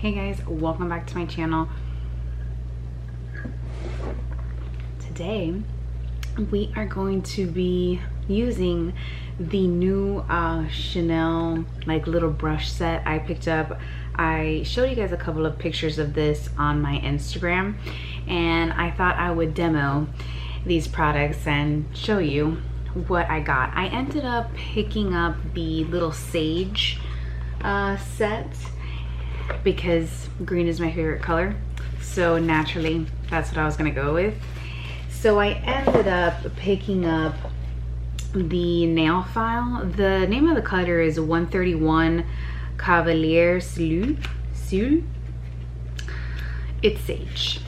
Hey guys, welcome back to my channel. Today we are going to be using the new Chanel like little brush set I picked up. I showed you guys a couple of pictures of this on my Instagram, and I thought I would demo these products and show you what I got. I ended up picking up the little sage set because green is my favorite color, so naturally that's what I was gonna go with. So I ended up picking up the nail file. The name of the color is 131 Cavalier Sul. It's sage,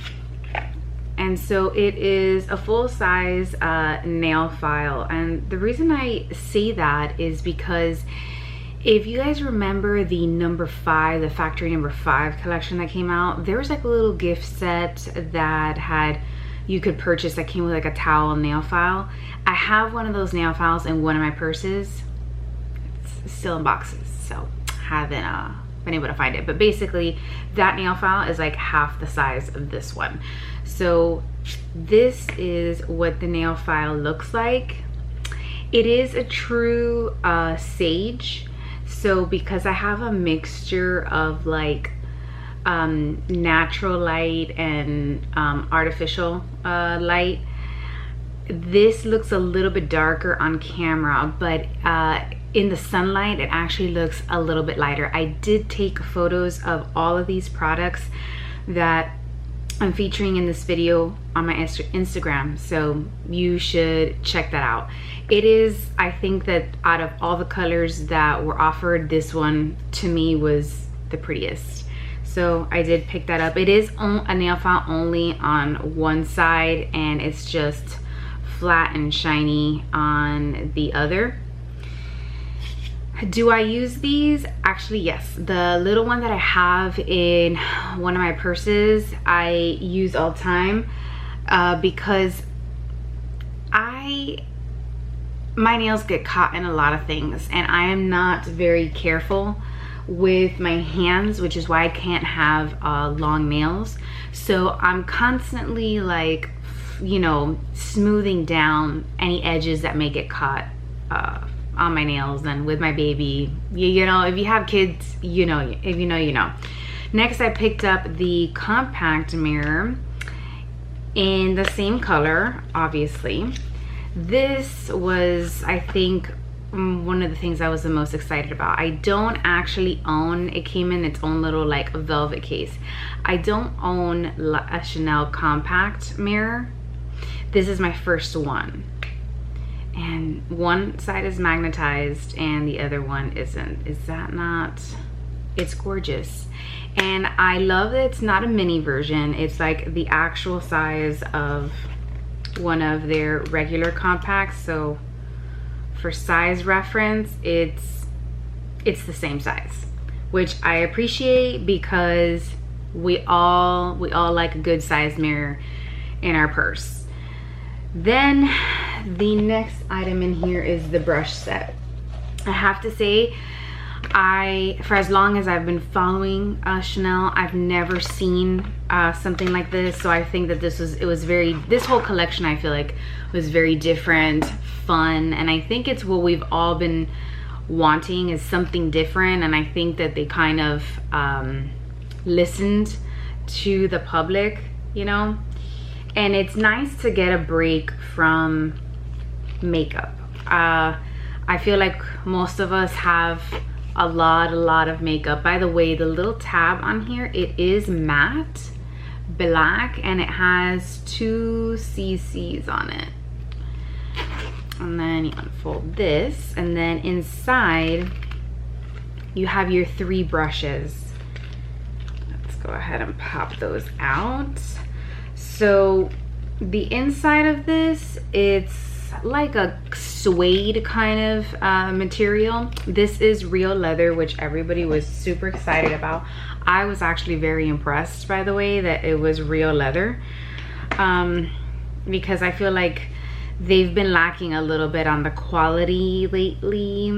and so it is a full-size nail file. And the reason I say that is because if you guys remember the number 5, the factory number 5 collection that came out, there was like a little gift set that had, you could purchase, that came with like a towel and nail file. I have one of those nail files in one of my purses. It's still in boxes, so haven't been able to find it. But basically that nail file is like half the size of this one. So this is what the nail file looks like. It is a true sage. So because I have a mixture of like natural light and artificial light, this looks a little bit darker on camera, but in the sunlight it actually looks a little bit lighter. I did take photos of all of these products that I'm featuring in this video on my Instagram, so you should check that out. It is, I think that out of all the colors that were offered, this one to me was the prettiest. So I did pick that up. It is a nail file only on one side, and it's just flat and shiny on the other. Do I use these? Actually, yes. The little one that I have in one of my purses, I use all the time because my nails get caught in a lot of things, and I am not very careful with my hands, which is why I can't have long nails. So I'm constantly like, you know, smoothing down any edges that may get caught on my nails. And with my baby, you know, if you have kids, you know, if you know, you know. Next, I picked up the compact mirror in the same color, obviously. This was, I think, one of the things I was the most excited about. I don't actually own, it came in its own little like velvet case. I don't own a Chanel compact mirror. This is my first one. And one side is magnetized and the other one isn't. Is that not? It's gorgeous. And I love that it's not a mini version. It's like the actual size of one of their regular compacts. So for size reference, it's the same size, which I appreciate because we all like a good size mirror in our purse. Then the next item in here is the brush set. I have to say, for as long as I've been following Chanel, I've never seen something like this. So I think that this whole collection, I feel like, was very different, fun, and I think it's what we've all been wanting, is something different. And I think that they kind of listened to the public, you know. And it's nice to get a break from makeup. I feel like most of us have a lot of makeup. By the way, the little tab on here, it is matte black and it has 2 cc's on it. And then you unfold this, and then inside you have your 3 brushes. Let's go ahead and pop those out. So the inside of this, it's like a suede kind of material. This is real leather, which everybody was super excited about. I was actually very impressed by the way that it was real leather, because I feel like they've been lacking a little bit on the quality lately,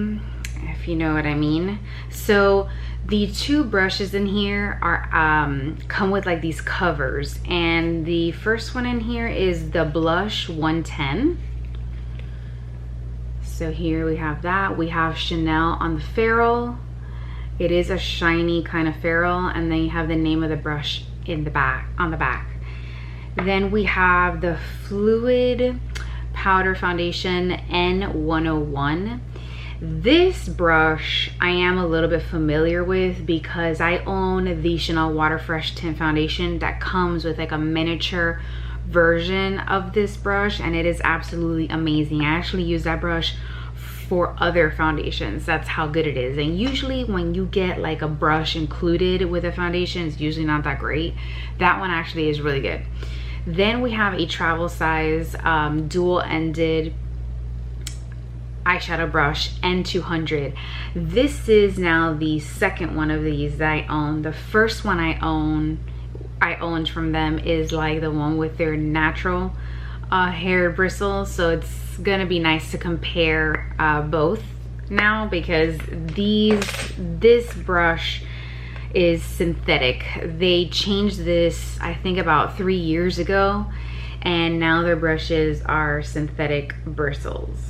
if you know what I mean. So The two brushes in here are come with like these covers, and the first one in here is the Blush 110. So here we have that. We have Chanel on the ferrule. It is a shiny kind of ferrule, and then you have the name of the brush in the back, on the back. Then we have the Fluid Powder Foundation N101. This brush I am a little bit familiar with because I own the Chanel Water Fresh Tint Foundation that comes with like a miniature version of this brush, and it is absolutely amazing. I actually use that brush for other foundations. That's how good it is. And usually when you get like a brush included with a foundation, it's usually not that great. That one actually is really good. Then we have a travel size dual-ended eyeshadow brush N200. This is now the second one of these that I own. The first one I owned from them is like the one with their natural hair bristles, so it's gonna be nice to compare both now, because this brush is synthetic. They changed this I think about 3 years ago, and now their brushes are synthetic bristles.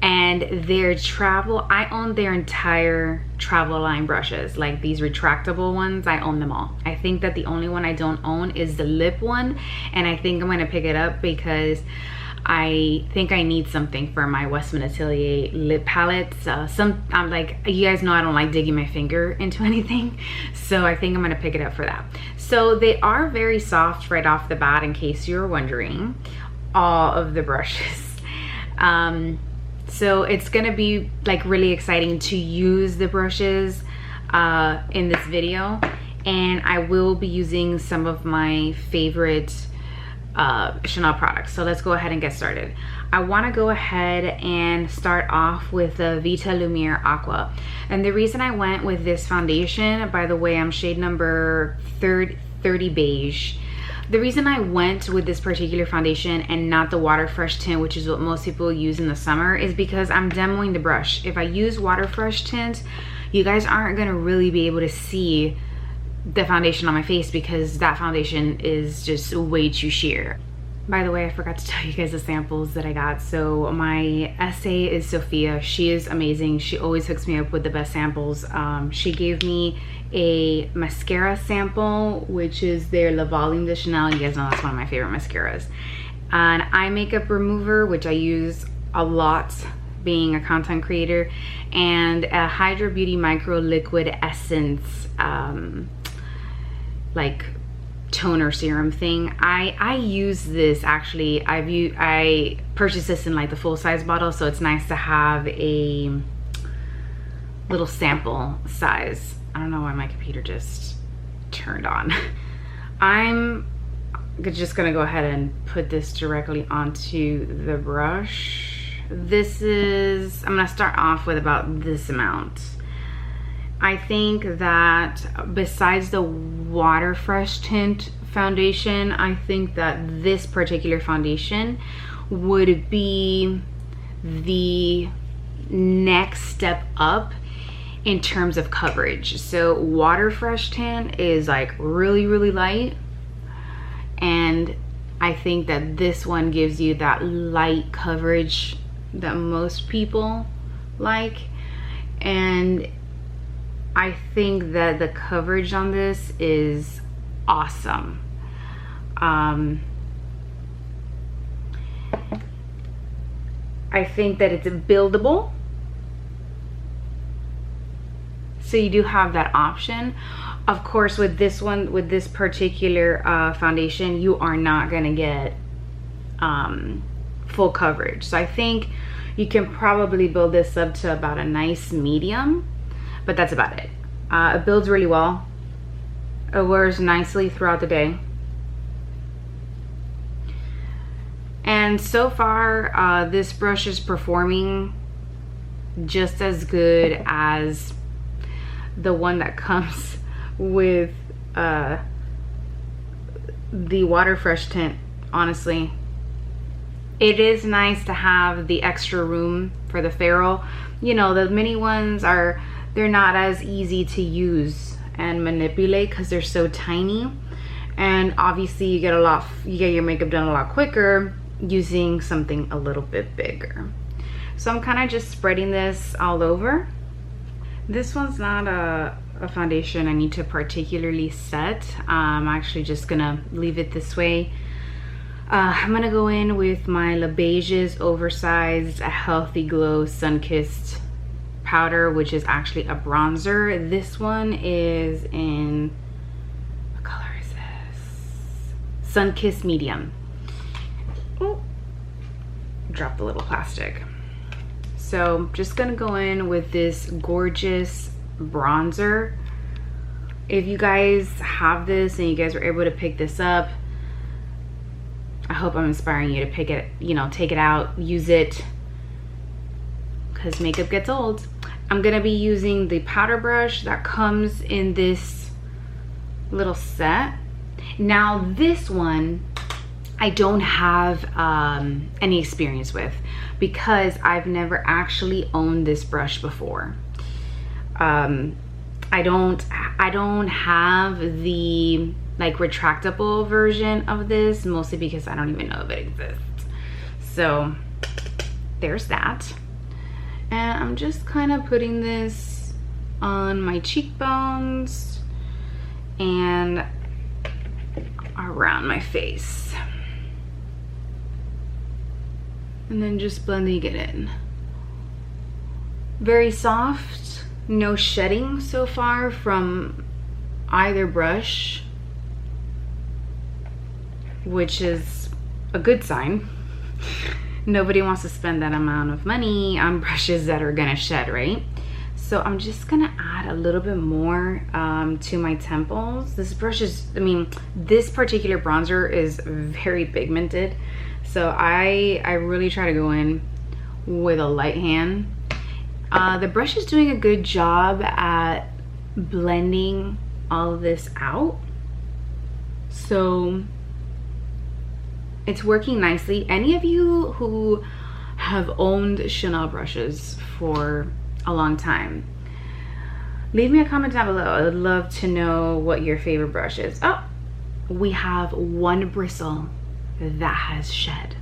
And their travel, I own their entire travel line brushes, like these retractable ones. I own them all. I think that the only one I don't own is the lip one, and I think I'm gonna pick it up because I think I need something for my Westman Atelier lip palettes. I'm like, you guys know I don't like digging my finger into anything, so I think I'm gonna pick it up for that. So they are very soft right off the bat, in case you're wondering, all of the brushes. So it's gonna be like really exciting to use the brushes in this video, and I will be using some of my favorite Chanel products. So let's go ahead and get started. I want to go ahead and start off with the Vita Lumiere Aqua, and the reason I went with this foundation, by the way, I'm shade number 30 beige. The reason I went with this particular foundation and not the Water Fresh tint, which is what most people use in the summer, is because I'm demoing the brush. If I use Water Fresh tint, you guys aren't gonna really be able to see the foundation on my face because that foundation is just way too sheer. By the way, I forgot to tell you guys the samples that I got. So my Essie is Sophia. She is amazing. She always hooks me up with the best samples. She gave me a mascara sample, which is their La Volume de Chanel. You guys know that's one of my favorite mascaras. An eye makeup remover, which I use a lot being a content creator, and a Hydra Beauty Micro Liquid Essence like toner serum thing. I use this actually. I purchased this in like the full size bottle, so it's nice to have a little sample size. I don't know why my computer just turned on. I'm just gonna go ahead and put this directly onto the brush. I'm gonna start off with about this amount. I think that besides the Water Fresh tint foundation, I think that this particular foundation would be the next step up in terms of coverage. So Water Fresh tint is like really, really light, and I think that this one gives you that light coverage that most people like, and I think that the coverage on this is awesome. I think that it's buildable, so you do have that option. Of course, with this one, with this particular foundation, you are not gonna get full coverage. So I think you can probably build this up to about a nice medium, but that's about it. It builds really well. It wears nicely throughout the day. And so far, this brush is performing just as good as the one that comes with the Water Fresh tint, honestly. It is nice to have the extra room for the ferrule. You know, the mini ones are they're not as easy to use and manipulate because they're so tiny. And obviously you get your makeup done a lot quicker using something a little bit bigger. So I'm kind of just spreading this all over. This one's not a foundation I need to particularly set. I'm actually just gonna leave it this way. I'm gonna go in with my Le Beige's oversized Healthy Glow Sun-Kissed powder, which is actually a bronzer. This one is in, what color is this? Sun-Kissed Medium. Oh, dropped the little plastic. So just gonna go in with this gorgeous bronzer. If you guys have this and you guys were able to pick this up, I hope I'm inspiring you to pick it, you know, take it out, use it, because makeup gets old. I'm gonna be using the powder brush that comes in this little set. Now this one I don't have any experience with because I've never actually owned this brush before. I don't have the like retractable version of this, mostly because I don't even know if it exists. So there's that. And I'm just kind of putting this on my cheekbones and around my face. And then just blending it in. Very soft, no shedding so far from either brush, which is a good sign. Nobody wants to spend that amount of money on brushes that are gonna shed, right? So I'm just gonna add a little bit more to my temples. This brush is, I mean, this particular bronzer is very pigmented. So I really try to go in with a light hand. The brush is doing a good job at blending all of this out. So it's working nicely. Any of you who have owned Chanel brushes for a long time, leave me a comment down below. I would love to know what your favorite brush is. Oh, we have one bristle that has shed.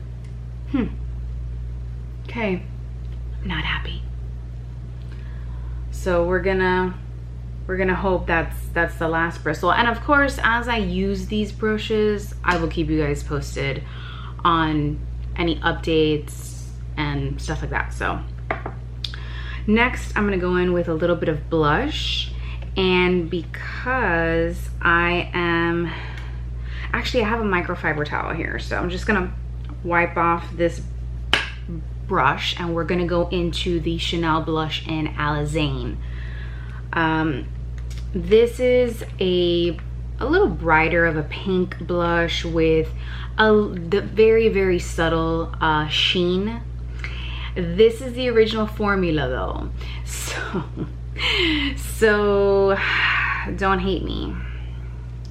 Okay, not happy. So we're gonna hope that's the last bristle. And of course, as I use these brushes, I will keep you guys posted on any updates and stuff like that. So next, I'm gonna go in with a little bit of blush. And because I have a microfiber towel here, so I'm just gonna wipe off this brush and we're gonna go into the Chanel blush in Alizane. This is a little brighter of a pink blush with the very, very subtle sheen. This is the original formula though, so don't hate me,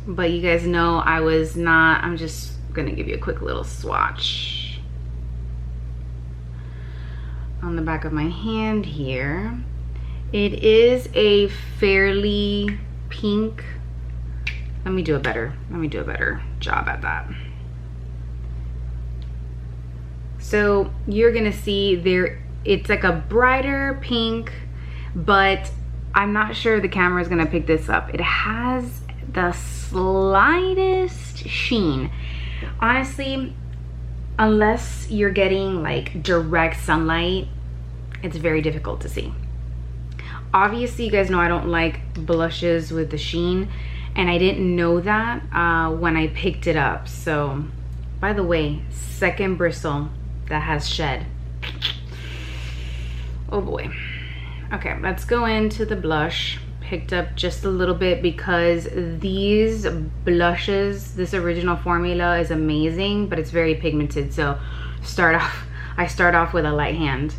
but you guys know I'm just gonna give you a quick little swatch on the back of my hand here. It is a fairly pink. Let me do a better job at that. So you're gonna see there, it's like a brighter pink, but I'm not sure the camera is gonna pick this up. It has the slightest sheen. Honestly, unless you're getting like direct sunlight, it's very difficult to see. Obviously, you guys know I don't like blushes with the sheen, and I didn't know that when I picked it up. So, by the way, second bristle that has shed. Oh boy. Okay, let's go into the blush. Picked up just a little bit because these blushes, this original formula is amazing, but it's very pigmented. So I start off with a light hand.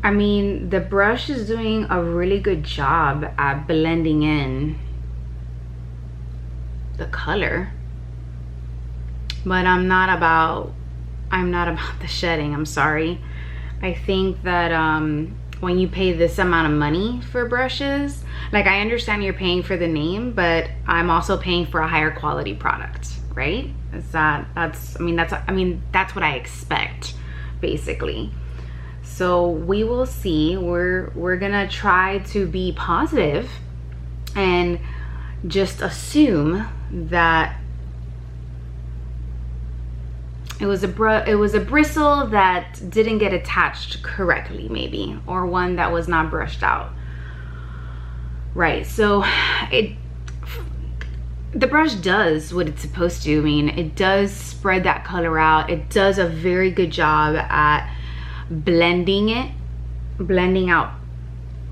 I mean, the brush is doing a really good job at blending in the color, but I'm not about the shedding. I'm sorry. I think that when you pay this amount of money for brushes, like I understand you're paying for the name, but I'm also paying for a higher quality product, right? That's what I expect, basically. So we will see. We're gonna try to be positive and just assume that it was a bristle that didn't get attached correctly, maybe, or one that was not brushed out right. So the brush does what it's supposed to. I mean, it does spread that color out. It does a very good job at blending out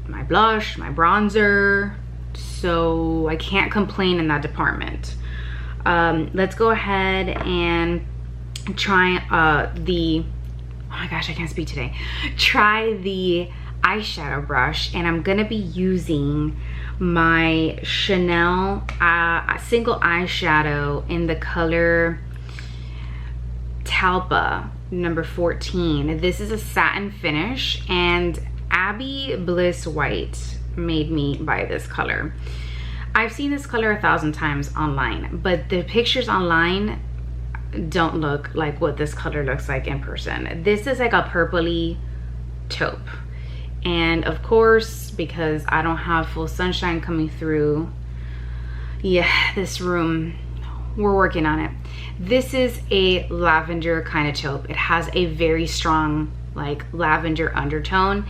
my blush, my bronzer. So I can't complain in that department. Let's go ahead and try oh my gosh, I can't speak today. Try the eyeshadow brush, and I'm gonna be using my Chanel single eyeshadow in the color Talpa number 14. This is a satin finish, and Abby Bliss White made me buy this color. I've seen this color 1,000 times online, but the pictures online don't look like what this color looks like in person. This is like a purpley taupe, and of course, because I don't have full sunshine coming through, yeah, this room, we're working on it. This is a lavender kind of taupe. It has a very strong like lavender undertone,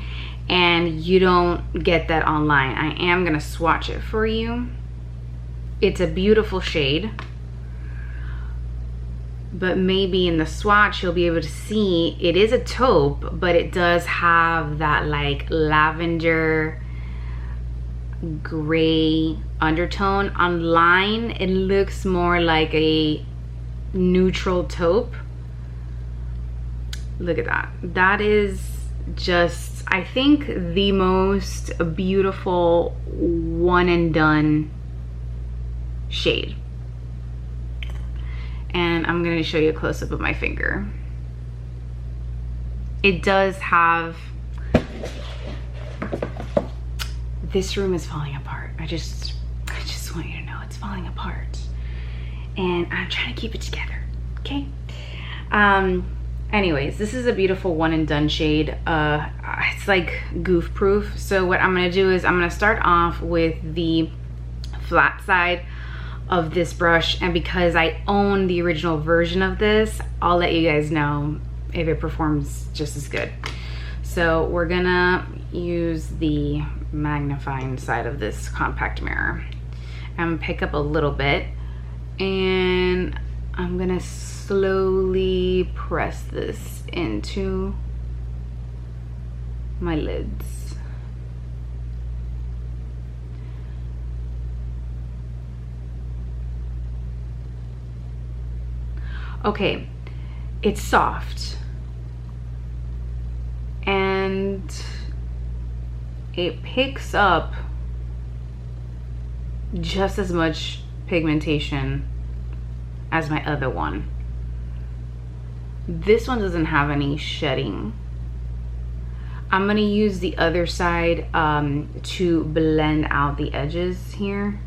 and you don't get that online. I am gonna swatch it for you. It's a beautiful shade, but maybe in the swatch you'll be able to see it is a taupe, but it does have that like lavender gray undertone. Online it looks more like a neutral taupe. Look at that. That is just, I think, the most beautiful one and done shade. And I'm going to show you a close-up of my finger. It does have, this room is falling apart. I just want you to know it's falling apart, and I'm trying to keep it together, okay? Anyways, this is a beautiful one and done shade. It's like goof proof. So what I'm gonna do is I'm gonna start off with the flat side of this brush, and because I own the original version of this, I'll let you guys know if it performs just as good. So we're gonna use the magnifying side of this compact mirror and pick up a little bit, and I'm gonna slowly press this into my lids. Okay, it's soft and it picks up just as much pigmentation as my other one. This one doesn't have any shedding. I'm gonna use the other side to blend out the edges here.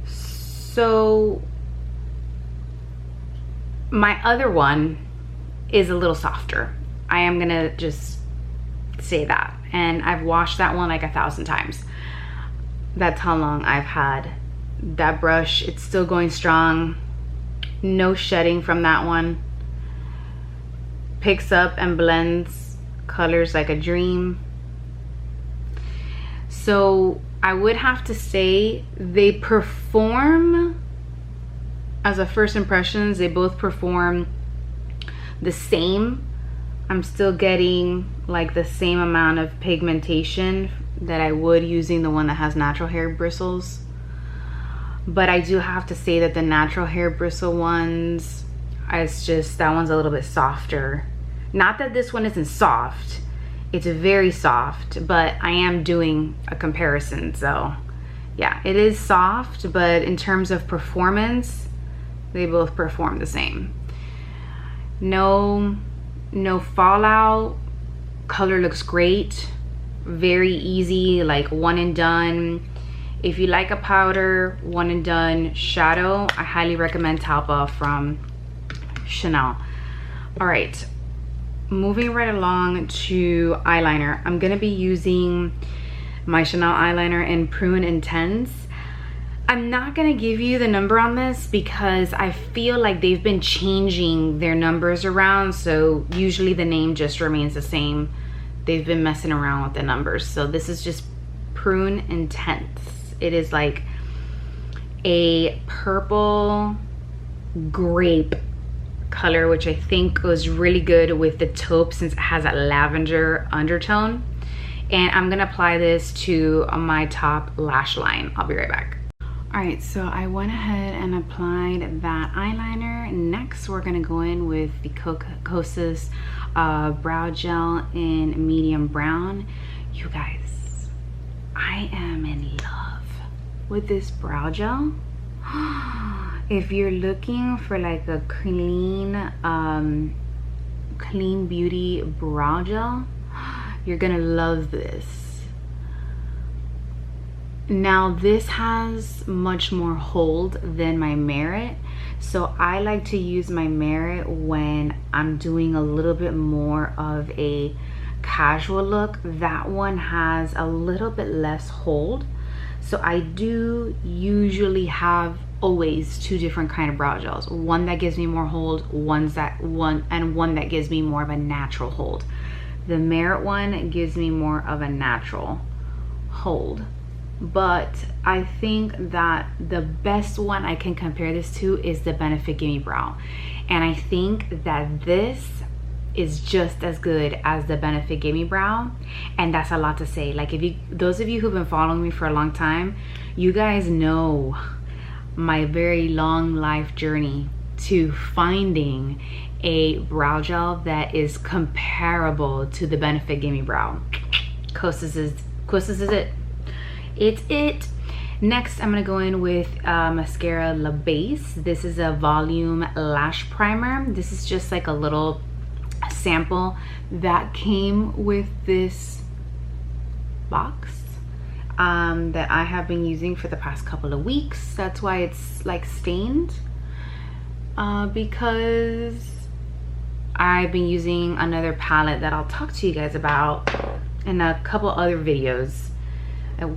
So my other one is a little softer. I am gonna just say that. And I've washed that one like 1,000 times. That's how long I've had that brush. It's still going strong. No shedding from that one. Picks up and blends colors like a dream. So I would have to say they perform, as a first impressions, they both perform the same. I'm still getting like the same amount of pigmentation that I would using the one that has natural hair bristles. But I do have to say that the natural hair bristle ones, it's just, that one's a little bit softer. Not that this one isn't soft, it's very soft, but I am doing a comparison. So yeah, it is soft, but in terms of performance, they both perform the same. No fallout, color looks great, very easy, like one and done. If you like a powder, one and done shadow, I highly recommend Talpa from Chanel. All right, moving right along to eyeliner. I'm gonna be using my Chanel eyeliner in Prune Intense. I'm not gonna give you the number on this because I feel like they've been changing their numbers around, so usually the name just remains the same. They've been messing around with the numbers. So this is just Prune Intense. It is like a purple grape color, which I think goes really good with the taupe since it has that lavender undertone. And I'm gonna apply this to my top lash line. I'll be right back. All right, so I went ahead and applied that eyeliner. Next, we're gonna go in with the Kosas brow gel in medium brown. You guys, I am in love with this brow gel. If you're looking for like a clean beauty brow gel, you're gonna love this. Now this has much more hold than my Merit, so I like to use my Merit when I'm doing a little bit more of a casual look. That one has a little bit less hold, so I do usually have always two different kind of brow gels, one that gives me more hold, one that gives me more of a natural hold. The Merit one gives me more of a natural hold, but I think that the best one I can compare this to is the Benefit Gimme Brow, and I think that this is just as good as the Benefit Gimme Brow, and that's a lot to say. Like, those of you who've been following me for a long time, you guys know my very long life journey to finding a brow gel that is comparable to the Benefit Gimme Brow. Kosas is it. It's it. Next, I'm gonna go in with mascara La Base. This is a volume lash primer. This is just like a little sample that came with this box that I have been using for the past couple of weeks. That's why it's like stained, because I've been using another palette that I'll talk to you guys about in a couple other videos.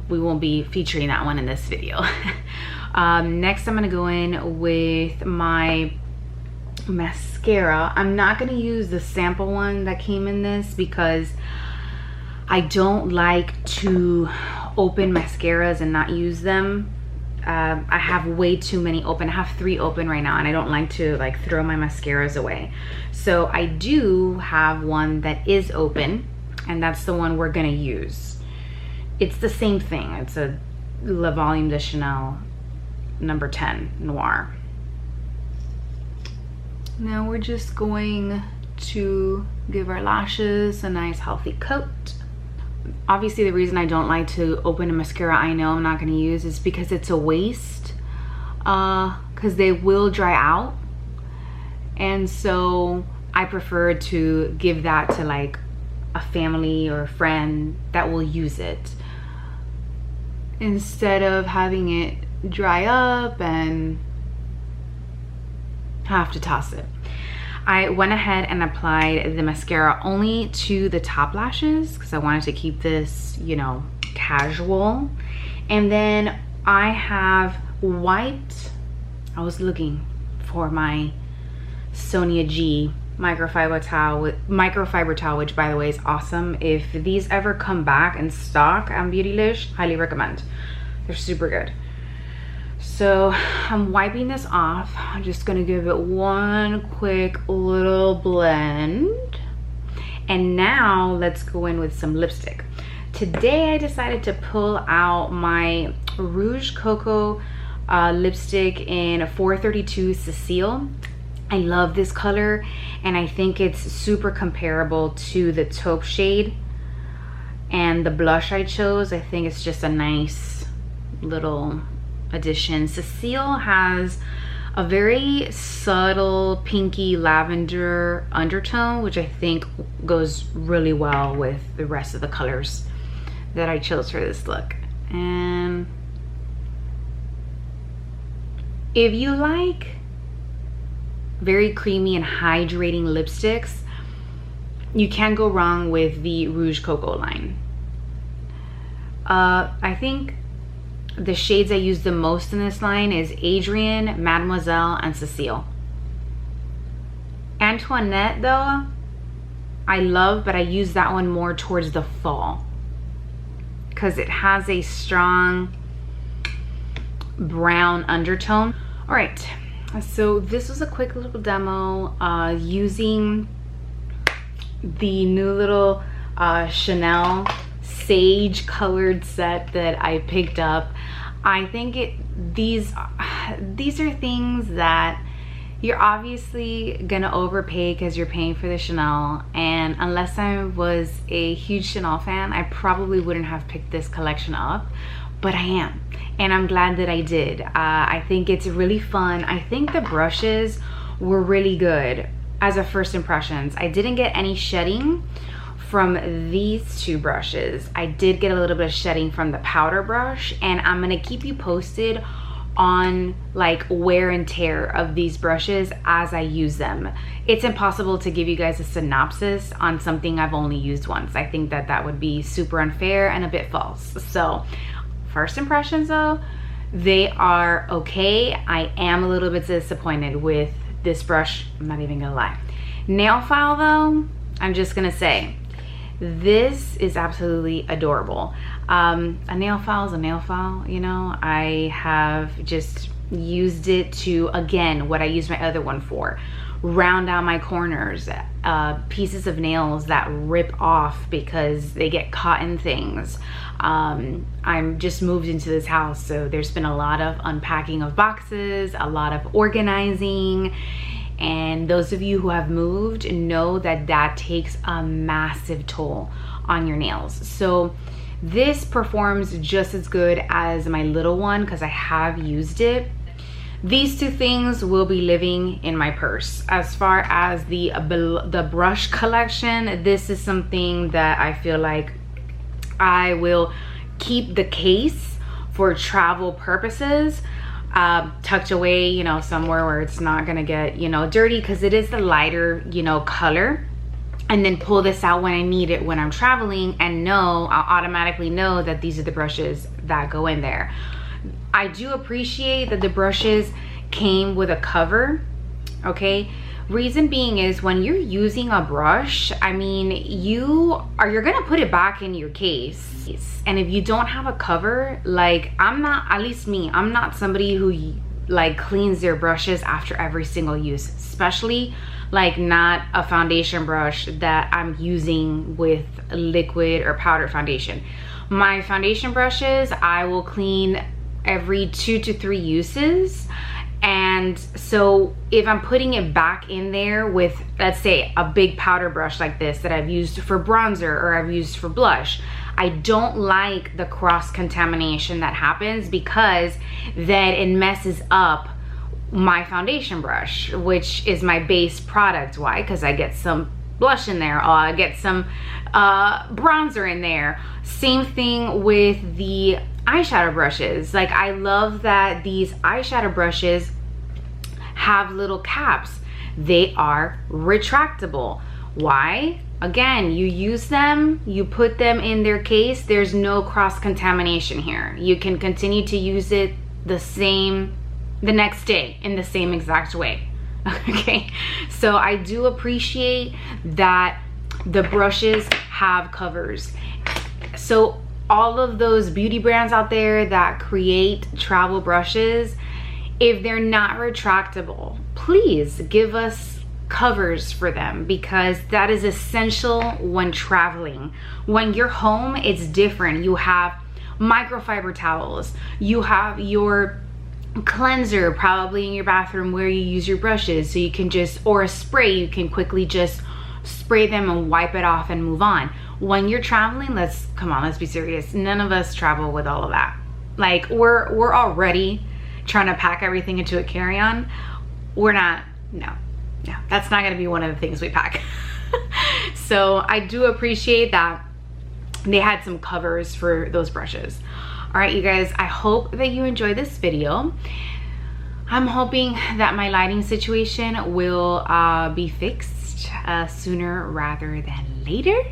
We won't be featuring that one in this video. Next, I'm gonna go in with my mascara. I'm not gonna use the sample one that came in this because I don't like to open mascaras and not use them. I have way too many open. I have 3 open right now, and I don't like to like throw my mascaras away. So I do have one that is open, and that's the one we're gonna use. It's the same thing. It's a La Volume de Chanel number 10 Noir. Now we're just going to give our lashes a nice healthy coat. Obviously, the reason I don't like to open a mascara I know I'm not going to use is because it's a waste, because they will dry out, and so I prefer to give that to like a family or a friend that will use it instead of having it dry up and have to toss it. I went ahead and applied the mascara only to the top lashes because I wanted to keep this, you know, casual. And then I have wiped, I was looking for my Sonia G microfiber towel, which by the way is awesome. If these ever come back in stock on Beautylish, highly recommend. They're super good. So I'm wiping this off. I'm just gonna give it one quick little blend. And now let's go in with some lipstick. Today I decided to pull out my Rouge Coco lipstick in 432 Cecile. I love this color, and I think it's super comparable to the taupe shade and the blush I chose. I think it's just a nice little addition. Cecile has a very subtle pinky lavender undertone, which I think goes really well with the rest of the colors that I chose for this look. And if you like very creamy and hydrating lipsticks, you can't go wrong with the Rouge Coco line. I think the shades I use the most in this line is Adrian, Mademoiselle, and Cecile. Antoinette though, I love, but I use that one more towards the fall because it has a strong brown undertone. All right, so this was a quick little demo using the new little Chanel sage colored set that I picked up. I think these are things that you're obviously gonna overpay because you're paying for the Chanel, and unless I was a huge Chanel fan, I probably wouldn't have picked this collection up, but I am, and I'm glad that I did. I think it's really fun. I think the brushes were really good as a first impressions. I didn't get any shedding from these two brushes. I did get a little bit of shedding from the powder brush, and I'm gonna keep you posted on like wear and tear of these brushes as I use them. It's impossible to give you guys a synopsis on something I've only used once. I think that that would be super unfair and a bit false. So first impressions though, they are okay. I am a little bit disappointed with this brush, I'm not even gonna lie. Nail file though, I'm just gonna say, this is absolutely adorable. A nail file is a nail file, you know. I have just used it to, again, what I use my other one for, round out my corners, pieces of nails that rip off because they get caught in things. I'm just moved into this house, so there's been a lot of unpacking of boxes, a lot of organizing, and those of you who have moved know that that takes a massive toll on your nails. So this performs just as good as my little one because I have used it. These two things will be living in my purse. As far as the brush collection, this is something that I feel like I will keep the case for travel purposes, tucked away, you know, somewhere where it's not gonna get, you know, dirty, because it is the lighter, you know, color, and then pull this out when I need it when I'm traveling, and I'll automatically know that these are the brushes that go in there. I do appreciate that the brushes came with a cover, okay? Reason being is when you're using a brush, I mean, you're gonna put it back in your case. And if you don't have a cover, like I'm not somebody who like cleans their brushes after every single use, especially like not a foundation brush that I'm using with liquid or powder foundation. My foundation brushes, I will clean every 2 to 3 uses. And so if I'm putting it back in there with, let's say, a big powder brush like this that I've used for bronzer or I've used for blush, I don't like the cross contamination that happens, because then it messes up my foundation brush, which is my base product. Why? Because I get some blush in there, or I get some bronzer in there. Same thing with the eyeshadow brushes. Like, I love that these eyeshadow brushes have little caps. They are retractable. Why? Again, you use them, you put them in their case, there's no cross contamination here. You can continue to use it the next day in the same exact way. Okay, so I do appreciate that the brushes have covers. So all of those beauty brands out there that create travel brushes, if they're not retractable, please give us covers for them, because that is essential when traveling. When you're home, it's different. You have microfiber towels, you have your cleanser probably in your bathroom where you use your brushes, so you can just, or a spray, you can quickly just spray them and wipe it off and move on. When you're traveling, let's be serious, none of us travel with all of that. Like, we're already trying to pack everything into a carry-on. We're not, no, that's not gonna be one of the things we pack. So I do appreciate that they had some covers for those brushes. All right, you guys, I hope that you enjoyed this video. I'm hoping that my lighting situation will be fixed sooner rather than later,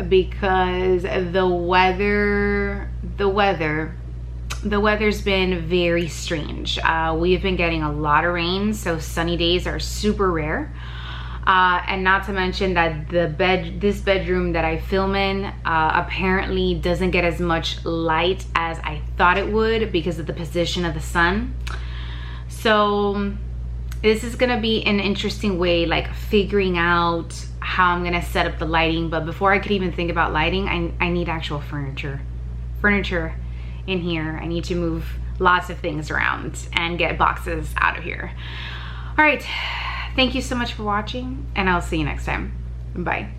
because the weather's been very strange. We've been getting a lot of rain, so sunny days are super rare. And not to mention that this bedroom that I film in apparently doesn't get as much light as I thought it would because of the position of the sun. So this is gonna be an interesting way, like figuring out how I'm gonna set up the lighting. But before I could even think about lighting, I need actual furniture in here. I need to move lots of things around and get boxes out of here. All right. Thank you so much for watching, and I'll see you next time. Bye.